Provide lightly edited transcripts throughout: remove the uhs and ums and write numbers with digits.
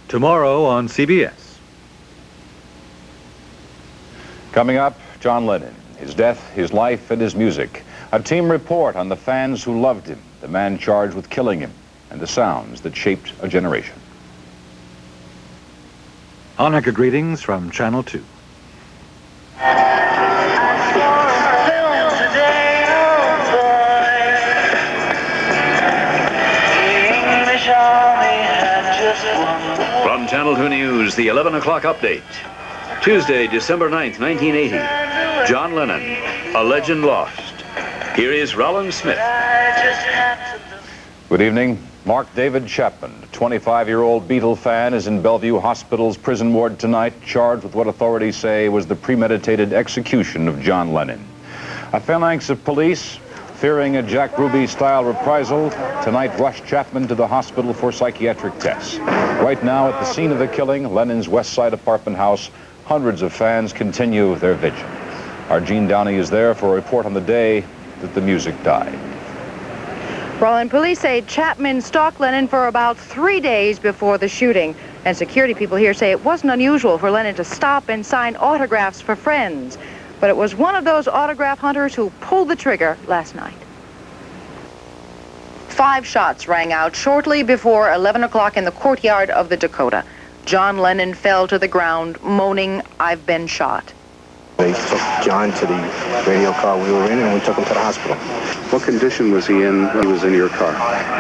tomorrow on CBS. Coming up, John Lennon, his death, his life, and his music. A team report on the fans who loved him, the man charged with killing him, and the sounds that shaped a generation. Hanukkah greetings from Channel 2. From Channel 2 News, the 11 o'clock update. Tuesday, December 9th, 1980. John Lennon, a legend lost. Here is Rollin Smith. Good evening. Mark David Chapman, a 25-year-old Beatle fan, is in Bellevue Hospital's prison ward tonight, charged with what authorities say was the premeditated execution of John Lennon. A phalanx of police, fearing a Jack Ruby-style reprisal, tonight rushed Chapman to the hospital for psychiatric tests. Right now, at the scene of the killing, Lennon's West Side apartment house, hundreds of fans continue their vigil. Our Gene Downey is there for a report on the day that the music died. Rollin, police say Chapman stalked Lennon for about 3 days before the shooting. And security people here say it wasn't unusual for Lennon to stop and sign autographs for friends. But it was one of those autograph hunters who pulled the trigger last night. 5 shots rang out shortly before 11 o'clock in the courtyard of the Dakota. John Lennon fell to the ground, moaning, "I've been shot." They took John to the radio car we were in, and we took him to the hospital. What condition was he in when he was in your car?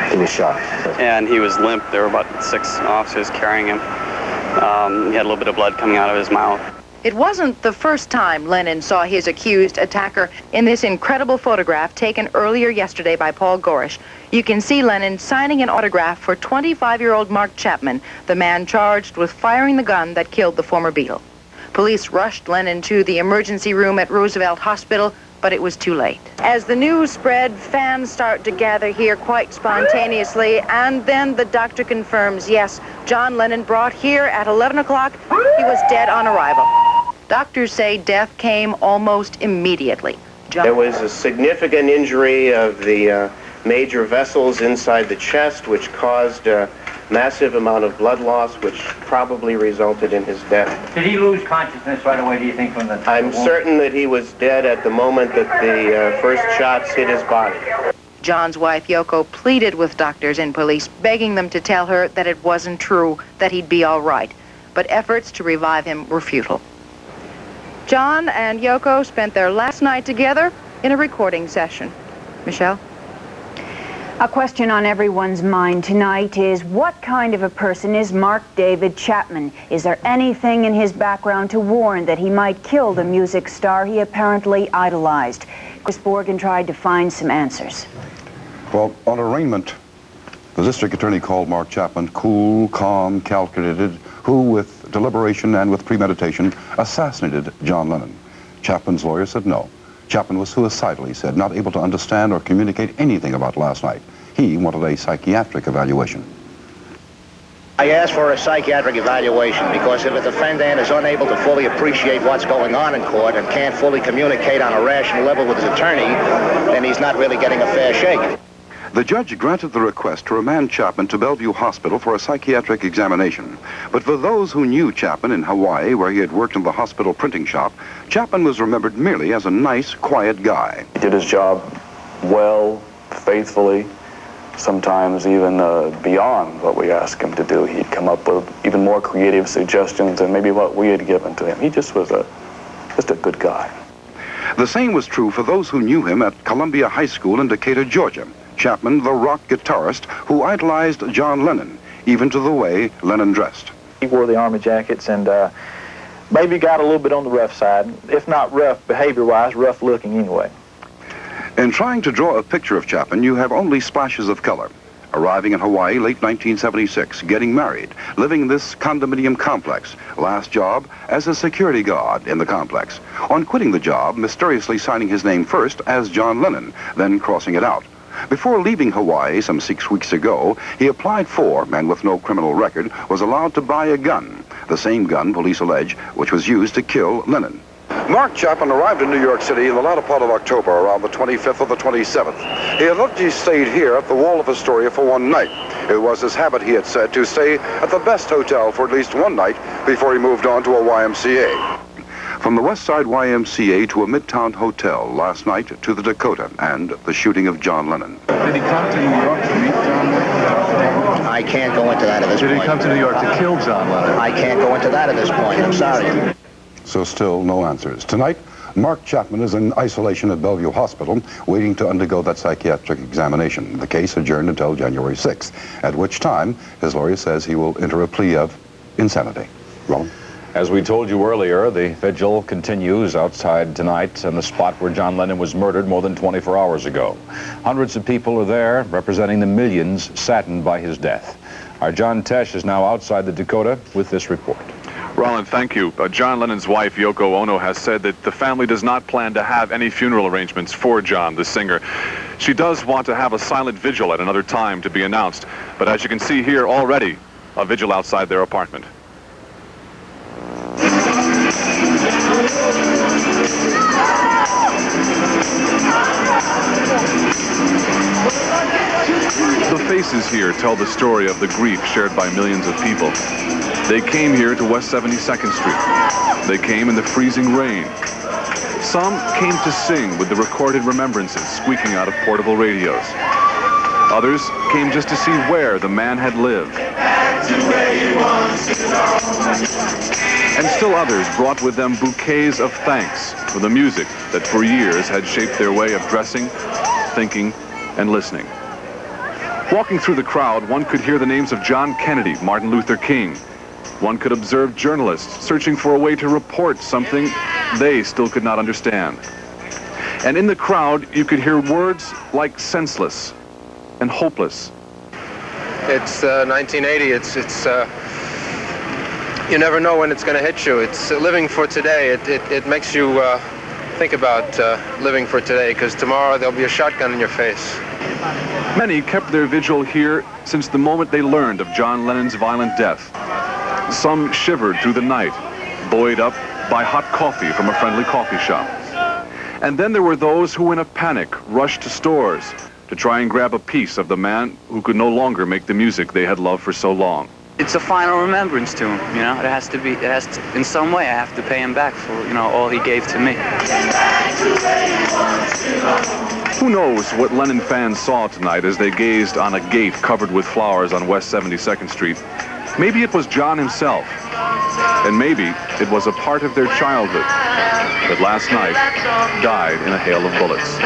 He was shot. And he was limp. There were about 6 officers carrying him. He had a little bit of blood coming out of his mouth. It wasn't the first time Lennon saw his accused attacker in this incredible photograph taken earlier yesterday by Paul Gorish. You can see Lennon signing an autograph for 25-year-old Mark Chapman, the man charged with firing the gun that killed the former Beatle. Police rushed Lennon to the emergency room at Roosevelt Hospital, but it was too late. As the news spread, fans start to gather here quite spontaneously, and then the doctor confirms, yes, John Lennon brought here at 11 o'clock. He was dead on arrival. Doctors say death came almost immediately. There was a significant injury of the major vessels inside the chest, which caused a massive amount of blood loss, which probably resulted in his death. Did he lose consciousness right away, do you think, from the... I'm certain that he was dead at the moment that the first shots hit his body. John's wife, Yoko, pleaded with doctors and police, begging them to tell her that it wasn't true, that he'd be all right. But efforts to revive him were futile. John and Yoko spent their last night together in a recording session. Michelle? A question on everyone's mind tonight is, what kind of a person is Mark David Chapman? Is there anything in his background to warn that he might kill the music star he apparently idolized? Chris Borgen tried to find some answers. Well, on arraignment, the district attorney called Mark Chapman cool, calm, calculated, who with deliberation and with premeditation assassinated John Lennon. Chapman's lawyer said no. Chapman was suicidal, he said, not able to understand or communicate anything about last night. He wanted a psychiatric evaluation. I asked for a psychiatric evaluation because if a defendant is unable to fully appreciate what's going on in court and can't fully communicate on a rational level with his attorney, then he's not really getting a fair shake. The judge granted the request to remand Chapman to Bellevue Hospital for a psychiatric examination. But for those who knew Chapman in Hawaii, where he had worked in the hospital printing shop, Chapman was remembered merely as a nice, quiet guy. He did his job well, faithfully, sometimes even beyond what we asked him to do. He'd come up with even more creative suggestions than maybe what we had given to him. He just was just a good guy. The same was true for those who knew him at Columbia High School in Decatur, Georgia. Chapman, the rock guitarist who idolized John Lennon, even to the way Lennon dressed. He wore the army jackets and maybe got a little bit on the rough side. If not rough behavior-wise, rough looking anyway. In trying to draw a picture of Chapman, you have only splashes of color. Arriving in Hawaii late 1976, getting married, living in this condominium complex. Last job as a security guard in the complex. On quitting the job, mysteriously signing his name first as John Lennon, then crossing it out. Before leaving Hawaii some 6 weeks ago, he applied for, and with no criminal record, was allowed to buy a gun. The same gun, police allege, which was used to kill Lennon. Mark Chapman arrived in New York City in the latter part of October, around the 25th or the 27th. He had originally stayed here at the Wall of Astoria for one night. It was his habit, he had said, to stay at the best hotel for at least one night before he moved on to a YMCA. From the West Side YMCA to a Midtown hotel last night to the Dakota and the shooting of John Lennon. Did he come to New York to meet John Lennon? I can't go into that at this point. Did he come to New York to kill John Lennon? I can't go into that at this point. I'm sorry. So still no answers. Tonight, Mark Chapman is in isolation at Bellevue Hospital, waiting to undergo that psychiatric examination. The case adjourned until January 6th, at which time his lawyer says he will enter a plea of insanity. Roland? As we told you earlier, the vigil continues outside tonight on the spot where John Lennon was murdered more than 24 hours ago. Hundreds of people are there representing the millions saddened by his death. Our John Tesh is now outside the Dakota with this report. Roland, thank you. John Lennon's wife, Yoko Ono, has said that the family does not plan to have any funeral arrangements for John, the singer. She does want to have a silent vigil at another time to be announced, but as you can see here already, a vigil outside their apartment. The faces here tell the story of the grief shared by millions of people. They came here to West 72nd Street. They came in the freezing rain. Some came to sing with the recorded remembrances squeaking out of portable radios. Others came just to see where the man had lived. And still others brought with them bouquets of thanks for the music that for years had shaped their way of dressing, thinking, and listening. Walking through the crowd, one could hear the names of John Kennedy, Martin Luther King. One could observe journalists searching for a way to report something they still could not understand. And in the crowd, you could hear words like senseless and hopeless. It's 1980. It's you never know when it's going to hit you. It's living for today. It makes you think about living for today, because tomorrow there'll be a shotgun in your face. Many kept their vigil here since the moment they learned of John Lennon's violent death. Some shivered through the night, buoyed up by hot coffee from a friendly coffee shop. And then there were those who, in a panic, rushed to stores to try and grab a piece of the man who could no longer make the music they had loved for so long. It's a final remembrance to him, you know. It has to, in some way, I have to pay him back for, you know, all he gave to me. Who knows what Lennon fans saw tonight as they gazed on a gate covered with flowers on West 72nd Street. Maybe it was John himself, and maybe it was a part of their childhood that last night died in a hail of bullets.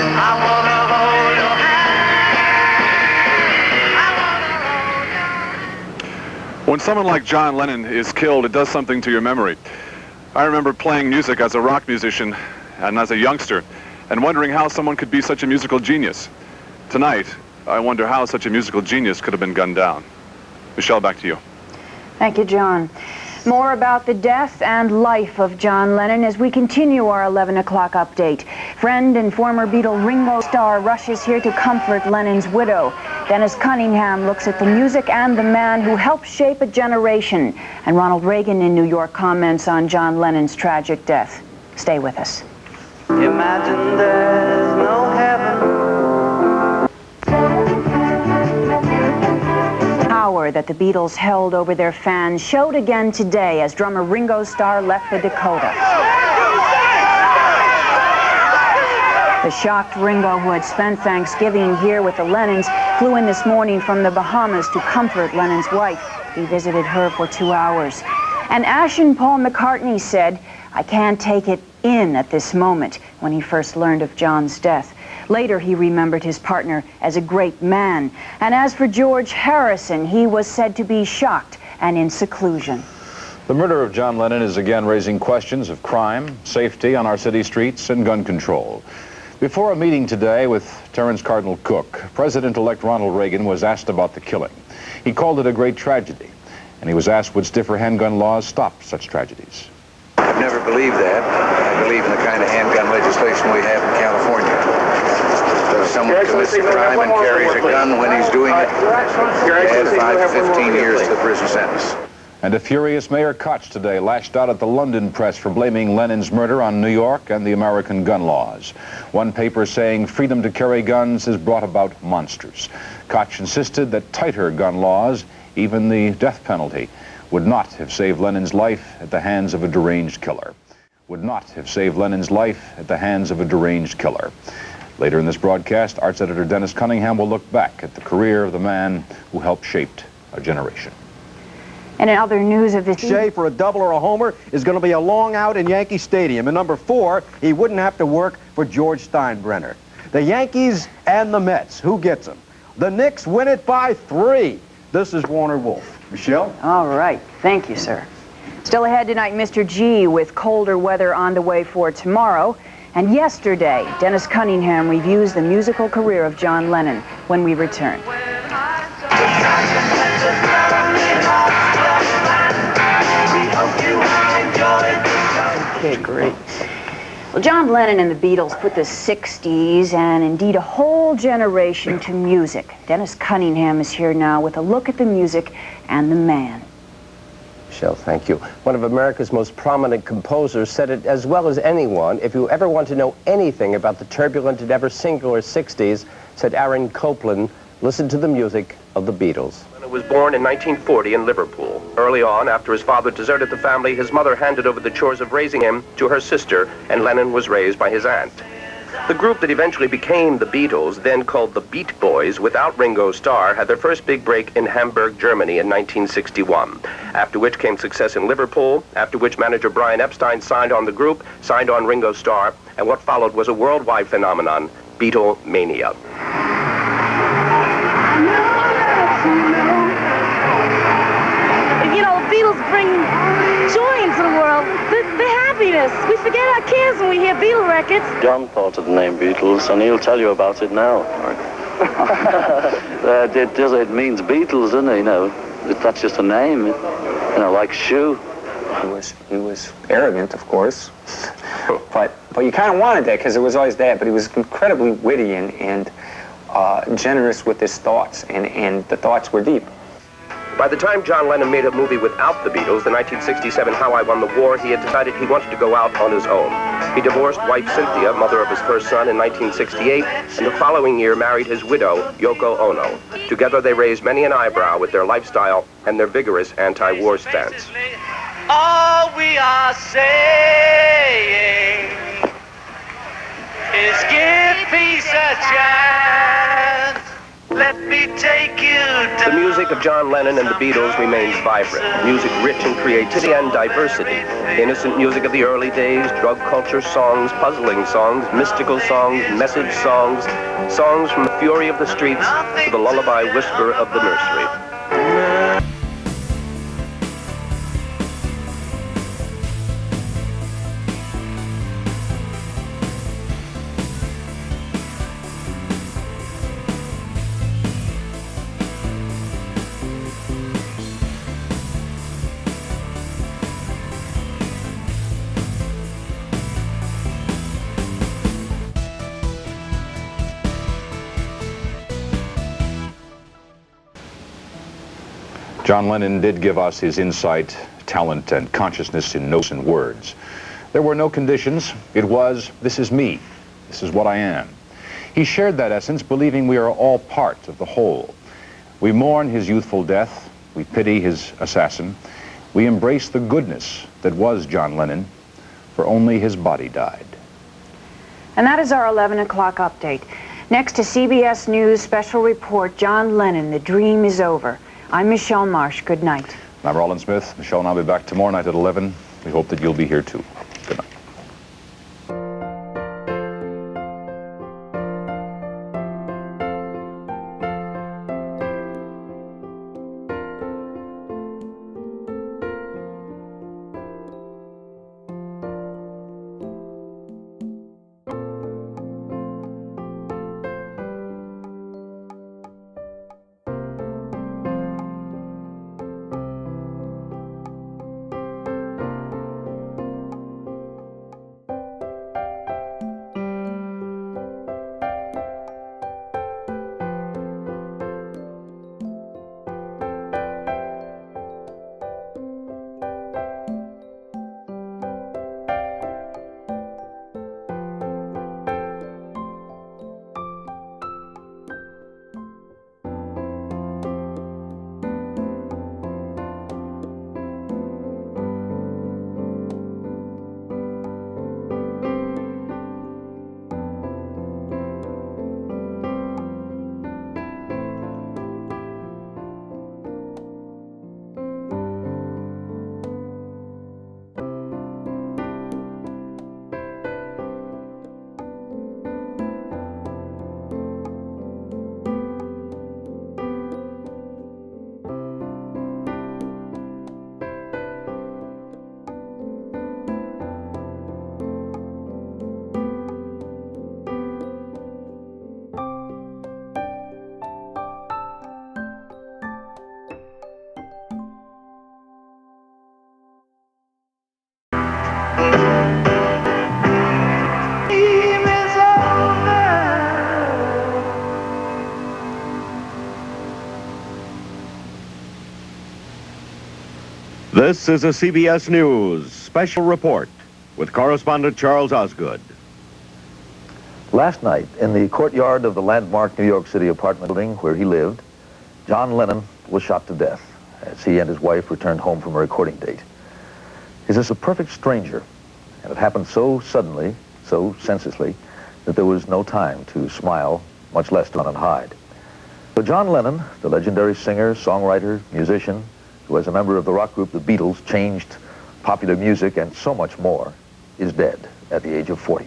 When someone like John Lennon is killed, it does something to your memory. I remember playing music as a rock musician and as a youngster, and wondering how someone could be such a musical genius. Tonight, I wonder how such a musical genius could have been gunned down. Michelle, back to you. Thank you, John. More about the death and life of John Lennon as we continue our 11 o'clock update. Friend and former Beatle Ringo Starr rushes here to comfort Lennon's widow. Dennis Cunningham looks at the music and the man who helped shape a generation. And Ronald Reagan in New York comments on John Lennon's tragic death. Stay with us. Imagine there's no heaven. Power that the Beatles held over their fans showed again today as drummer Ringo Starr left the Dakota. The shocked Ringo, who had spent Thanksgiving here with the Lennons, flew in this morning from the Bahamas to comfort Lennon's wife. He visited her for 2 hours. And ashen Paul McCartney said, "I can't take it in at this moment," when he first learned of John's death. Later, he remembered his partner as a great man. And as for George Harrison, he was said to be shocked and in seclusion. The murder of John Lennon is again raising questions of crime, safety on our city streets, and gun control. Before a meeting today with Terence Cardinal Cook, President-elect Ronald Reagan was asked about the killing. He called it a great tragedy, and he was asked would stiffer handgun laws stop such tragedies. I've never believed that. I believe in the kind of handgun legislation we have in California. So if someone commits a crime and carries a gun when he's doing it, he has 5 to 15 years to the prison sentence. And a furious Mayor Koch today lashed out at the London press for blaming Lennon's murder on New York and the American gun laws. One paper saying freedom to carry guns has brought about monsters. Koch insisted that tighter gun laws, even the death penalty, would not have saved Lennon's life at the hands of a deranged killer. Would not have saved Lennon's life at the hands of a deranged killer. Later in this broadcast, arts editor Dennis Cunningham will look back at the career of the man who helped shape a generation. And in other news of this Shea for a double or a homer is going to be a long out in Yankee Stadium. And number 4, he wouldn't have to work for George Steinbrenner. The Yankees and the Mets, who gets them? The Knicks win it by 3. This is Warner Wolf. Michelle? All right. Thank you, sir. Still ahead tonight, Mr. G with colder weather on the way for tomorrow. And yesterday, Dennis Cunningham reviews the musical career of John Lennon when we return. Okay, great. Well, John Lennon and the Beatles put the 60s and indeed a whole generation to music. Dennis Cunningham is here now with a look at the music and the man. Michelle, thank you. One of America's most prominent composers said it as well as anyone. If you ever want to know anything about the turbulent and ever singular 60s, said Aaron Copland, listen to the music of the Beatles. Lennon was born in 1940 in Liverpool. Early on, after his father deserted the family, his mother handed over the chores of raising him to her sister, and Lennon was raised by his aunt. The group that eventually became the Beatles, then called the Beat Boys, without Ringo Starr, had their first big break in Hamburg, Germany in 1961, after which came success in Liverpool, after which manager Brian Epstein signed on the group, signed on Ringo Starr, and what followed was a worldwide phenomenon, Beatlemania. You know, the Beatles bring joy into the world, the happiness. We forget our cares when we hear Beatle records. John thought of the name Beatles, and he'll tell you about it now. It means Beatles, doesn't it? You know, that's just a name. You know, like shoe. He was arrogant, of course, but you kind of wanted that because it was always that. But he was incredibly witty and generous with his thoughts, and the thoughts were deep. By the time John Lennon made a movie without the Beatles, the 1967 How I Won the War, he had decided he wanted to go out on his own. He divorced wife Cynthia, mother of his first son, in 1968, and the following year married his widow, Yoko Ono. Together they raised many an eyebrow with their lifestyle and their vigorous anti-war stance. All we are saying is give peace a chance. Let me take you The music of John Lennon and the Beatles remains vibrant. Music rich in creativity and diversity. Innocent music of the early days, drug culture songs, puzzling songs, mystical songs, message songs, songs from the fury of the streets to the lullaby whisper of the nursery. John Lennon did give us his insight, talent, and consciousness in notes and words. There were no conditions. It was, this is me. This is what I am. He shared that essence, believing we are all part of the whole. We mourn his youthful death. We pity his assassin. We embrace the goodness that was John Lennon, for only his body died. And that is our 11 o'clock update. Next to CBS News special report, John Lennon, The Dream is Over. I'm Michelle Marsh. Good night. I'm Roland Smith. Michelle and I'll be back tomorrow night at 11. We hope that you'll be here too. Good night. This is a CBS News special report with correspondent Charles Osgood. Last night, in the courtyard of the landmark New York City apartment building where he lived, John Lennon was shot to death as he and his wife returned home from a recording date. He's just a perfect stranger, and it happened so suddenly, so senselessly, that there was no time to smile, much less to run and hide. So John Lennon, the legendary singer, songwriter, musician, who as a member of the rock group The Beatles changed popular music and so much more, is dead at the age of 40.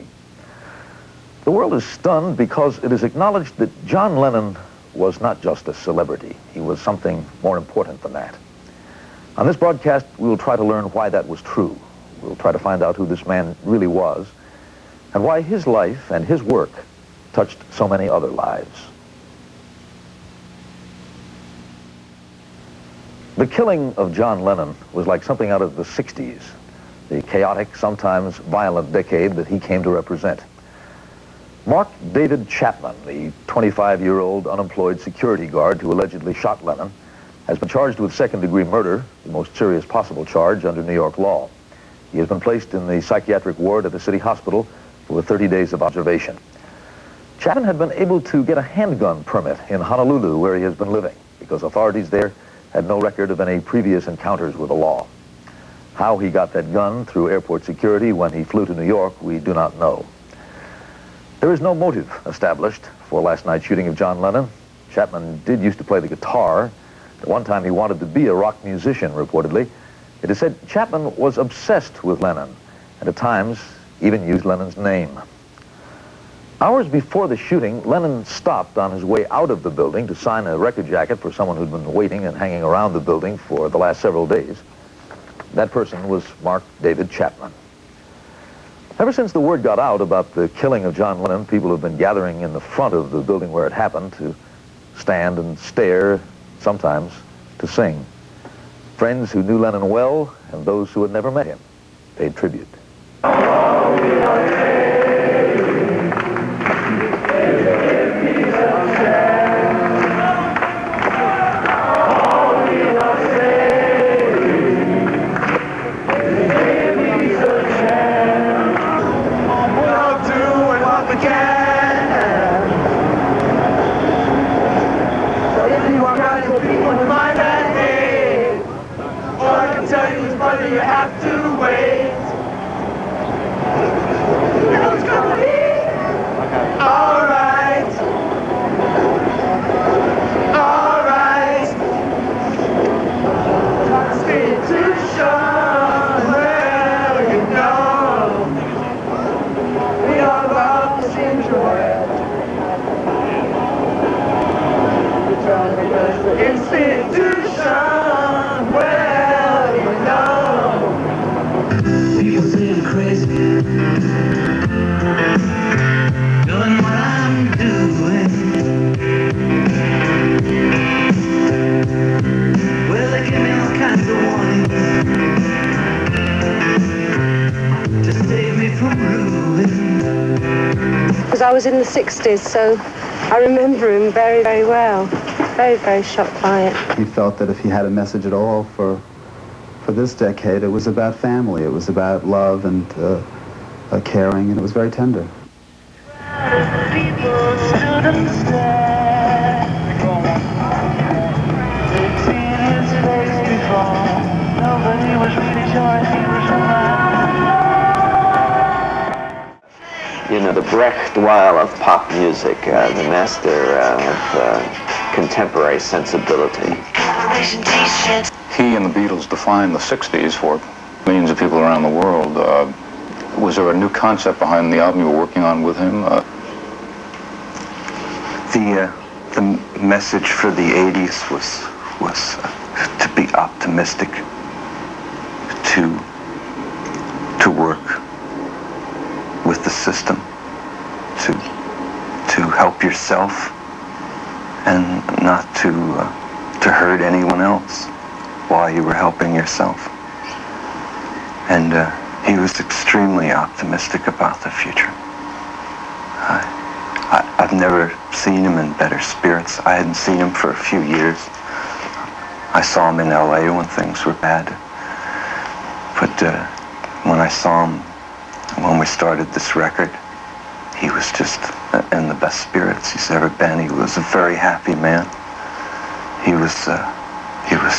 The world is stunned because it is acknowledged that John Lennon was not just a celebrity. He was something more important than that. On this broadcast, we will try to learn why that was true. We'll try to find out who this man really was and why his life and his work touched so many other lives. The killing of John Lennon was like something out of the 60s, the chaotic, sometimes violent decade that he came to represent. Mark David Chapman, the 25-year-old unemployed security guard who allegedly shot Lennon, has been charged with second-degree murder, the most serious possible charge under New York law. He has been placed in the psychiatric ward at the city hospital for 30 days of observation. Chapman had been able to get a handgun permit in Honolulu, where he has been living, because authorities there had no record of any previous encounters with the law. How he got that gun through airport security when he flew to New York, we do not know. There is no motive established for last night's shooting of John Lennon. Chapman did used to play the guitar. At one time he wanted to be a rock musician, reportedly. It is said Chapman was obsessed with Lennon, and at times even used Lennon's name. Hours before the shooting, Lennon stopped on his way out of the building to sign a record jacket for someone who'd been waiting and hanging around the building for the last several days. That person was Mark David Chapman. Ever since the word got out about the killing of John Lennon, people have been gathering in the front of the building where it happened to stand and stare, sometimes to sing. Friends who knew Lennon well and those who had never met him paid tribute. You have to wait. It's gonna be alright. Alright. Constitution, well, you know, we all love to enjoy it. Institution, well, you know. People say I'm crazy, doing what I'm doing. Well, they give me all kinds of warnings to save me from ruin. Because I was in the 60s, so I remember him very, very well. Very, very shocked by it. He felt that if he had a message at all for this decade, it was about family, it was about love and caring, and it was very tender. People stood and stared. They'd seen his face before. Nobody was really sure he was alive. You know, the Brecht Weil of pop music, the master of contemporary sensibility. He and the Beatles defined the 60s for millions of people around the world. Was there a new concept behind the album you were working on with him? The message for the 80s was to be optimistic, to work with the system, to help yourself, and not to hurt anyone else while you were helping yourself. And he was extremely optimistic about the future. I've never seen him in better spirits. I hadn't seen him for a few years. I saw him in LA when things were bad. But when I saw him, when we started this record, he was just in the best spirits he's ever been. He was a very happy man. He was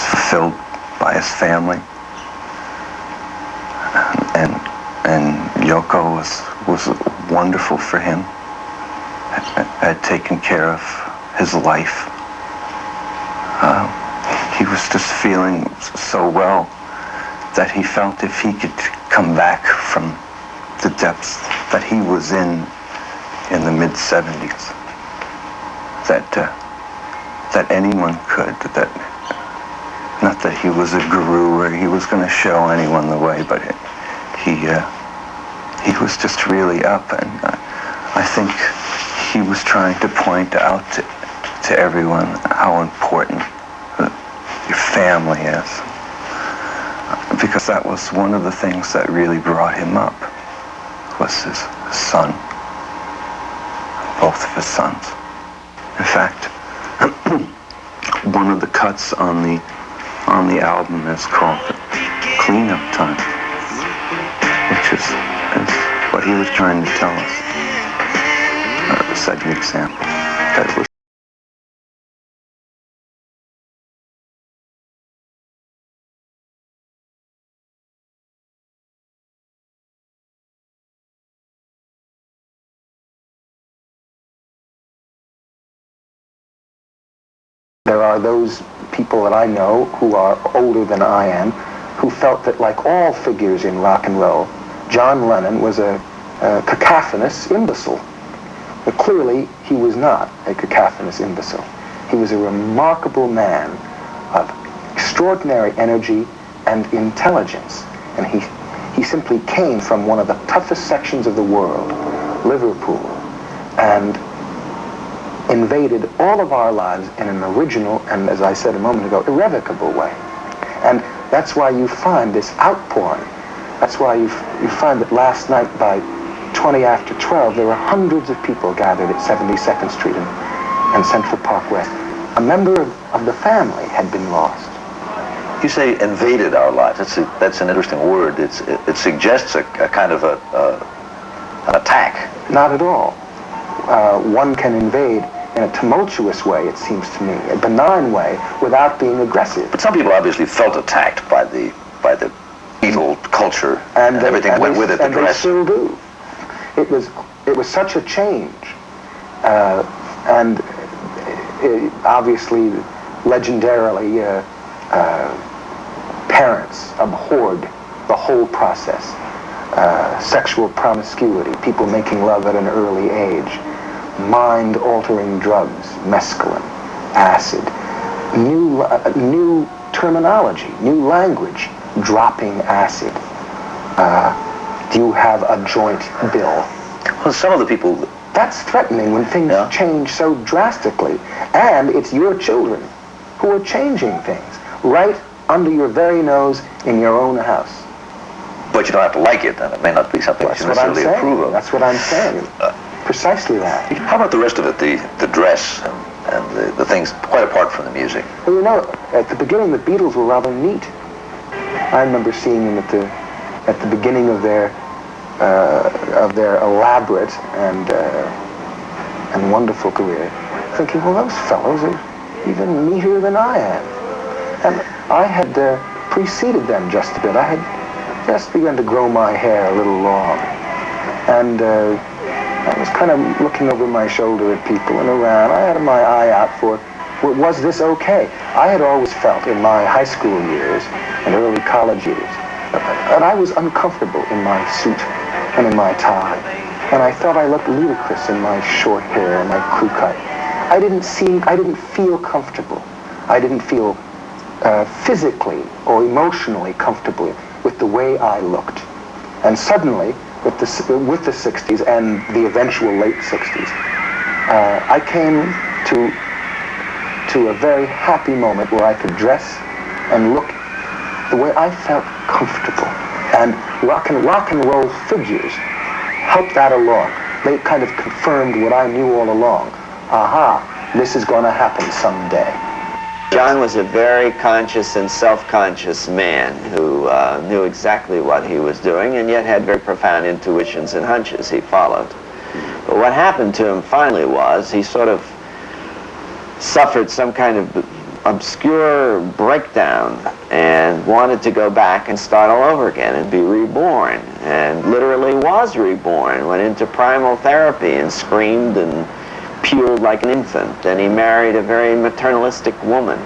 fulfilled by his family. And Yoko was wonderful for him. Had taken care of his life. He was just feeling so well that he felt if he could come back from the depths that he was in the mid-70s, that anyone could, that not that he was a guru or he was going to show anyone the way, but he was just really up, and I think he was trying to point out to everyone how important your family is, because that was one of the things that really brought him up, was his son, both of his sons. In fact, one of the cuts on the album is called Cleanup Time, which is what he was trying to tell us. Set an example. There are those people that I know who are older than I am who felt that, like all figures in rock and roll, John Lennon was a cacophonous imbecile. But clearly, he was not a cacophonous imbecile. He was a remarkable man of extraordinary energy and intelligence. And he simply came from one of the toughest sections of the world, Liverpool, and invaded all of our lives in an original and, as I said a moment ago, irrevocable way. And that's why you find this outpouring. That's why you find that last night by 20 after 12, there were hundreds of people gathered at 72nd Street and Central Park West. A member of the family had been lost. You say invaded our lives. That's an interesting word. It suggests a kind of an attack. Not at all. One can invade in a tumultuous way, it seems to me, a benign way, without being aggressive. But some people obviously felt attacked by the Beatle culture and everything that went with it. And they still do. It was such a change, and obviously, legendarily, parents abhorred the whole process. Sexual promiscuity, people making love at an early age, mind-altering drugs, mescaline, acid, new terminology, new language, dropping acid. Do you have a joint bill? Well, some of the people... That's threatening when things change so drastically. And it's your children who are changing things right under your very nose in your own house. But you don't have to like it, and it may not be something that you necessarily approve of. That's what I'm saying. Precisely that. How about the rest of it, the dress and the things quite apart from the music? Well, you know, at the beginning, the Beatles were rather neat. I remember seeing them at the beginning of their elaborate and wonderful career, thinking, well, those fellows are even neater than I am. And I had preceded them just a bit. I had just begun to grow my hair a little long, and I was kind of looking over my shoulder at people and around. I had my eye out for, was this okay? I had always felt in my high school years and early college years that I was uncomfortable in my suit and in my tie. And I thought I looked ludicrous in my short hair and my crew cut. I didn't feel comfortable. I didn't feel physically or emotionally comfortable with the way I looked. And suddenly, with the 60s and the eventual late 60s, I came to a very happy moment where I could dress and look the way I felt comfortable. And rock and roll figures helped that along. They kind of confirmed what I knew all along. Aha, this is going to happen someday. John was a very conscious and self-conscious man who knew exactly what he was doing and yet had very profound intuitions and hunches he followed. But what happened to him finally was he sort of suffered some kind of obscure breakdown and wanted to go back and start all over again and be reborn, and literally was reborn, went into primal therapy and screamed and puled like an infant. Then he married a very maternalistic woman.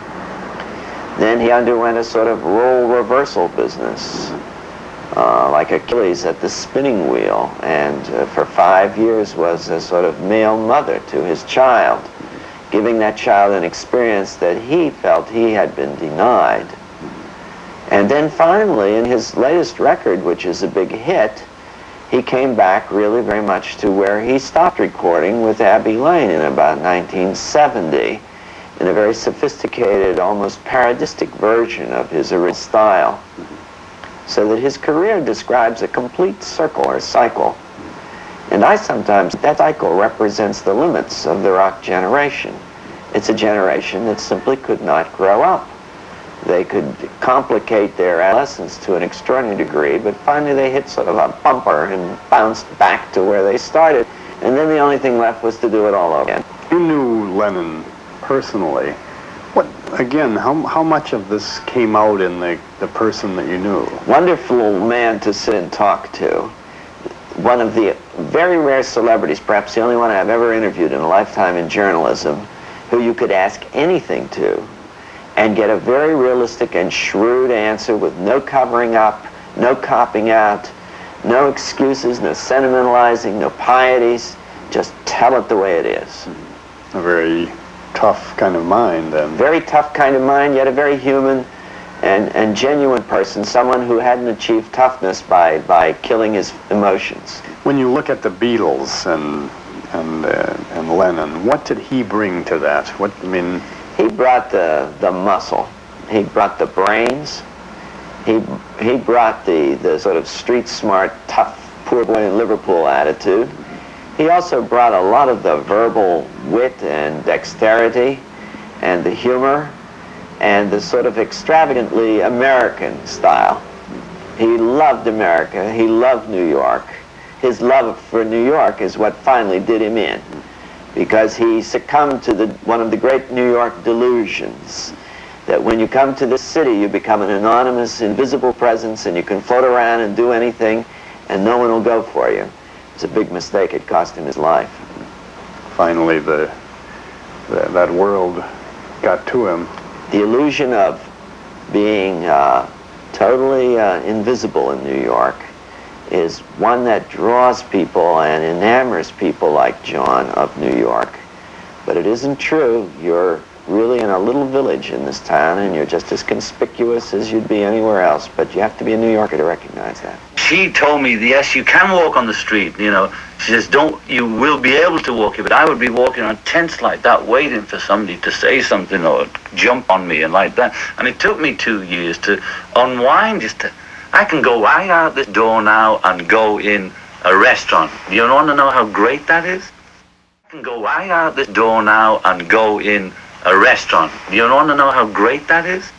Then he underwent a sort of role reversal business, like Achilles at the spinning wheel, and for 5 years was a sort of male mother to his child, giving that child an experience that he felt he had been denied. And then finally, in his latest record, which is a big hit, he came back really very much to where he stopped recording with Abbey Lane in about 1970, in a very sophisticated, almost parodistic version of his original style. So that his career describes a complete circle or cycle. And I sometimes, that cycle represents the limits of the rock generation. It's a generation that simply could not grow up. They could complicate their adolescence to an extraordinary degree, but finally they hit sort of a bumper and bounced back to where they started. And then the only thing left was to do it all over again. You knew Lennon personally. Again, how much of this came out in the person that you knew? Wonderful man to sit and talk to. One of the very rare celebrities, perhaps the only one I've ever interviewed in a lifetime in journalism, who you could ask anything to and get a very realistic and shrewd answer with no covering up, no copping out, no excuses, no sentimentalizing, no pieties. Just tell it the way it is. A very tough kind of mind, then. Very tough kind of mind, yet a very human and genuine person, someone who hadn't achieved toughness by killing his emotions. When you look at the Beatles and Lennon, what did he bring to that? He brought the muscle. He brought the brains. He brought the sort of street smart, tough, poor boy in Liverpool attitude. He also brought a lot of the verbal wit and dexterity and the humor and the sort of extravagantly American style. He loved America. He loved New York. His love for New York is what finally did him in, because he succumbed to one of the great New York delusions, that when you come to this city, you become an anonymous, invisible presence, and you can float around and do anything, and no one will go for you. It's a big mistake. It cost him his life. Finally, that world got to him. The illusion of being totally invisible in New York is one that draws people and enamors people like John of New York. But it isn't true. You're really in a little village in this town, and you're just as conspicuous as you'd be anywhere else, but you have to be a New Yorker to recognize that. She told me, yes, you can walk on the street, you know. She says, you will be able to walk here, but I would be walking on tents like that, waiting for somebody to say something or jump on me and like that. And it took me 2 years to unwind, I can go right out this door now and go in a restaurant. You want to know how great that is? I can go right out this door now and go in a restaurant. You want to know how great that is?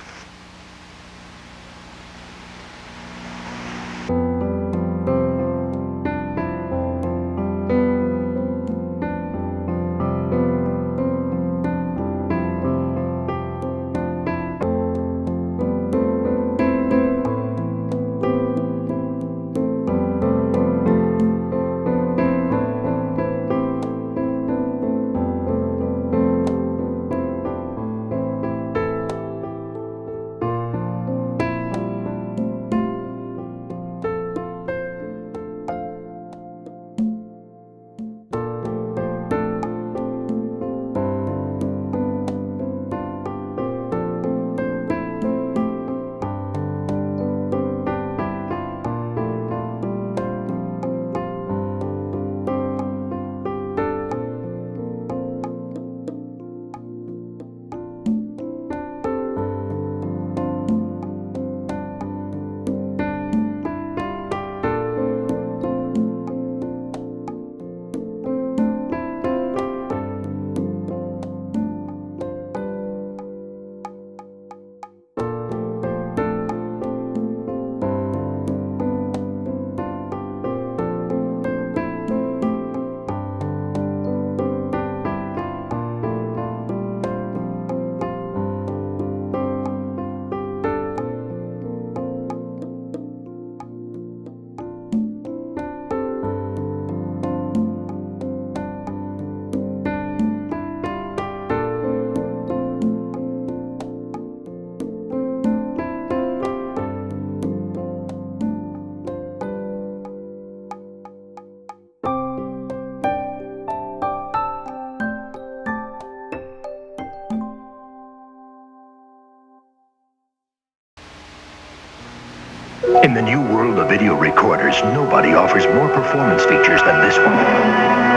In the new world of video recorders, nobody offers more performance features than this one.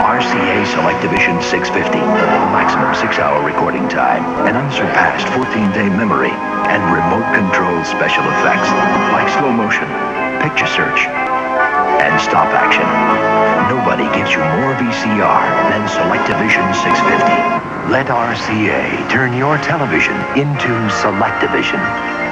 RCA Selectivision 650, maximum 6-hour recording time, an unsurpassed 14-day memory, and remote-controlled special effects like slow motion, picture search, and stop action. Nobody gives you more VCR than Selectivision 650. Let RCA turn your television into Selectivision.